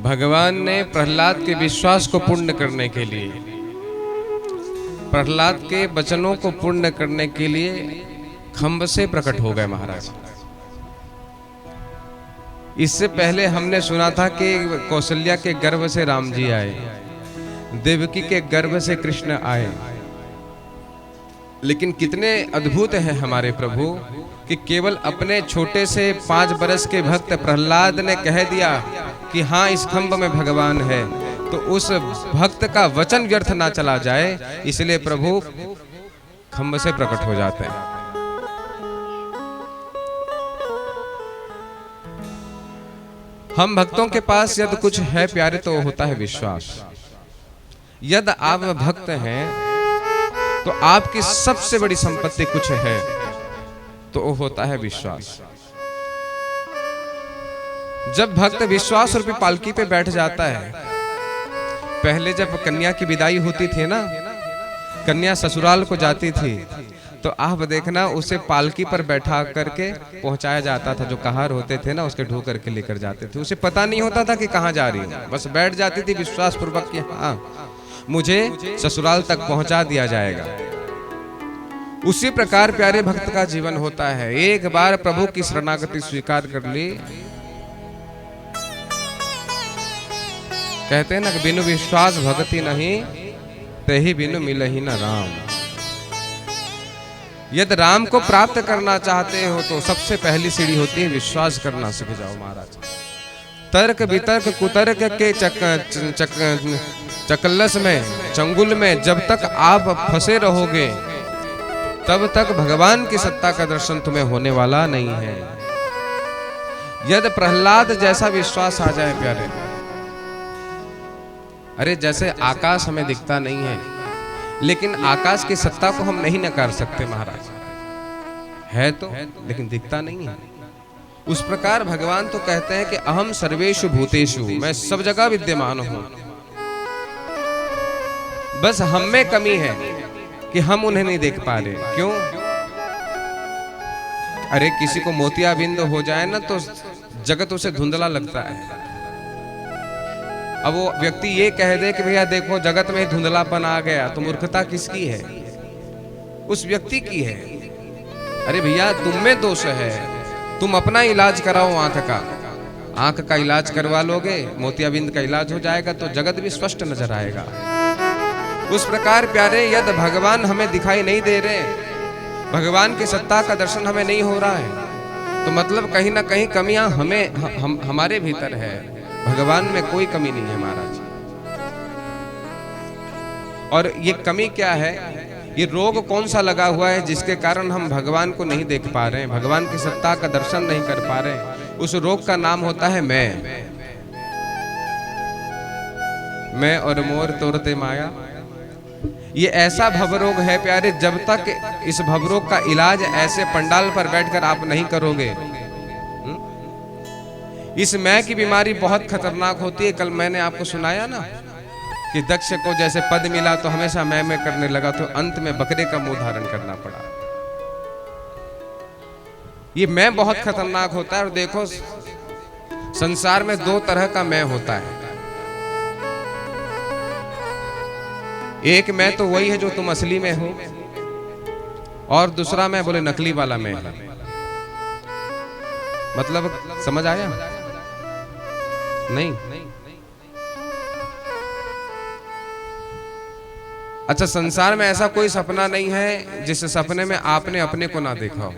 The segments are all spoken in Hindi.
भगवान ने प्रहलाद के विश्वास को पूर्ण करने के लिए, प्रहलाद के वचनों को पूर्ण करने के लिए खम्भ से प्रकट हो गए महाराज। इससे पहले हमने सुना था कि कौशल्या के गर्भ से राम जी आए, देवकी के गर्भ से कृष्ण आए। लेकिन कितने अद्भुत हैं हमारे प्रभु कि केवल अपने छोटे से 5 बरस के भक्त प्रहलाद ने कह दिया कि हाँ इस खम्भ में भगवान है, तो उस भक्त का वचन व्यर्थ ना चला जाए, इसलिए प्रभु खम्भ से प्रकट हो जाते हैं। हम भक्तों के पास यदि कुछ है प्यारे तो होता है विश्वास। यदि आप भक्त हैं तो आपकी सबसे बड़ी संपत्ति कुछ है तो वो होता है विश्वास। जब भक्त विश्वास रूपी पालकी पे बैठ जाता है, पहले जब कन्या की विदाई होती थी ना, कन्या ससुराल को जाती थी, तो आप देखना उसे पालकी पर बैठा करके पहुंचाया जाता था। जो कहार होते थे ना उसके ढो करके लेकर जाते थे। उसे पता नहीं होता था कि कहाँ जा रही है, बस बैठ जाती थी विश्वास पूर्वक कि हाँ मुझे ससुराल तक पहुंचा दिया जाएगा। उसी प्रकार प्यारे भक्त का जीवन होता है। एक बार प्रभु की शरणागति स्वीकार कर ली, कहते हैं ना कि बिनु विश्वास भक्ति नहीं, तेहि बिनु मिलहि न राम। यदि राम को प्राप्त करना चाहते हो तो सबसे पहली सीढ़ी होती है विश्वास करना सीख जाओ महाराज। तर्क वितर्क कुतर्क के चकल्लस में, चंगुल में जब तक आप फंसे रहोगे तब तक भगवान की सत्ता का दर्शन तुम्हें होने वाला नहीं है। यदि प्रहलाद जैसा विश्वास आ जाए प्यारे, अरे जैसे आकाश हमें दिखता नहीं है, लेकिन आकाश की सत्ता को हम नहीं नकार सकते महाराज, है तो लेकिन दिखता नहीं है। उस प्रकार भगवान तो कहते हैं कि अहम सर्वेषु भूतेषु, मैं सब जगह विद्यमान हूं, बस हम में कमी है कि हम उन्हें नहीं देख पा रहे। क्यों? अरे किसी को मोतियाबिंद हो जाए ना तो जगत उसे धुंधला लगता है। अब वो व्यक्ति ये कह दे कि भैया देखो जगत में धुंधलापन आ गया, तो मूर्खता किसकी है? उस व्यक्ति की है। अरे भैया तुम में दोष है, तुम अपना इलाज कराओ आंख का, आंख का इलाज करवा लोगे, मोतियाबिंद का इलाज हो जाएगा तो जगत भी स्पष्ट नजर आएगा। उस प्रकार प्यारे यदि भगवान हमें दिखाई नहीं दे रहे, भगवान की सत्ता का दर्शन हमें नहीं हो रहा है, तो मतलब कहीं ना कहीं कमियां हमारे भीतर है। भगवान में कोई कमी नहीं है महाराज। और ये कमी क्या है? ये रोग कौन सा लगा हुआ है जिसके कारण हम भगवान को नहीं देख पा रहे हैं, भगवान की सत्ता का दर्शन नहीं कर पा रहे हैं? उस रोग का नाम होता है मैं और मोर तोरते माया। ये ऐसा भवरोग है प्यारे, जब तक इस भवरोग का इलाज ऐसे पंडाल पर बैठकर आप नहीं करोगे। इस मैं की बीमारी बहुत खतरनाक होती है। कल मैंने आपको सुनाया ना कि दक्ष को जैसे पद मिला तो हमेशा मैं करने लगा, तो अंत में बकरे का मुंह धारण करना पड़ा। ये मैं बहुत खतरनाक होता है। और देखो संसार में 2 तरह का मैं होता है। एक मैं तो वही है जो तुम असली में हो, और दूसरा मैं बोले नकली वाला मैं। मतलब समझ आया? नहीं? अच्छा, संसार में ऐसा कोई सपना नहीं है जिस सपने में आपने अपने को ना देखा हो।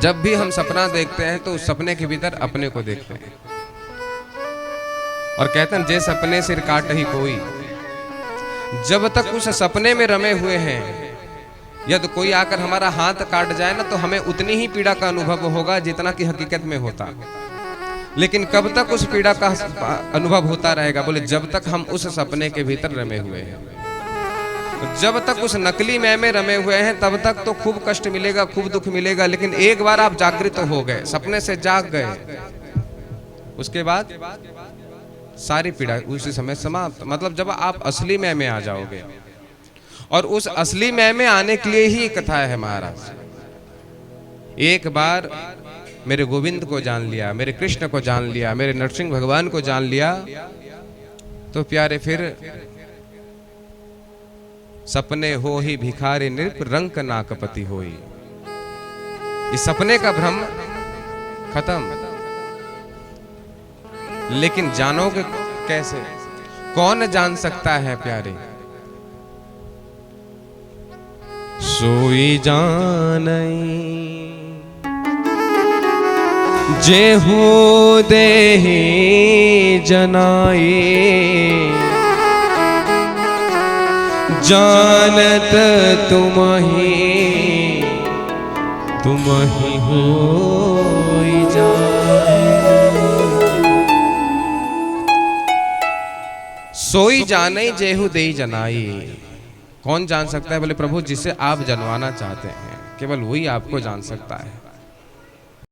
जब भी हम सपना देखते हैं तो उस सपने के भीतर अपने को देखते हैं। और कहते हैं जे सपने सिर काट ही कोई। जब तक उस सपने में रमे हुए हैं, यदि कोई आकर हमारा हाथ काट जाए ना तो हमें उतनी ही पीड़ा का अनुभव होगा जितना कि हकीकत में होता। लेकिन कब तक उस पीड़ा का अनुभव होता रहेगा? बोले जब तक हम उस सपने के भीतर रमे हुए हैं। जब तक उस नकली मैं में रमे हुए हैं तब तक तो खूब कष्ट मिलेगा, खूब दुख मिलेगा। लेकिन एक बार आप जागृत हो गए, सपने से जाग गए, उसके बाद सारी पीड़ा उसी समय समाप्त। मतलब जब आप असली मैं में आ जाओगे, और उस असली मैं में आने के लिए ही कथा है महाराज। एक बार मेरे गोविंद को जान लिया, मेरे कृष्ण को जान लिया, मेरे नरसिंह भगवान को जान लिया, तो प्यारे फिर सपने हो ही भिखारी नृप रंक नाकपति होई। इस सपने का भ्रम खत्म, लेकिन जानोगे कैसे? कौन जान सकता है प्यारे? सोई जानई जेहू देहि जनाई, जानत तुम ही होई जाए। सोई जाने जेहू देहि जनाई। कौन जान सकता है? बोले प्रभु जिसे आप जनवाना चाहते हैं, केवल वही आपको जान सकता है।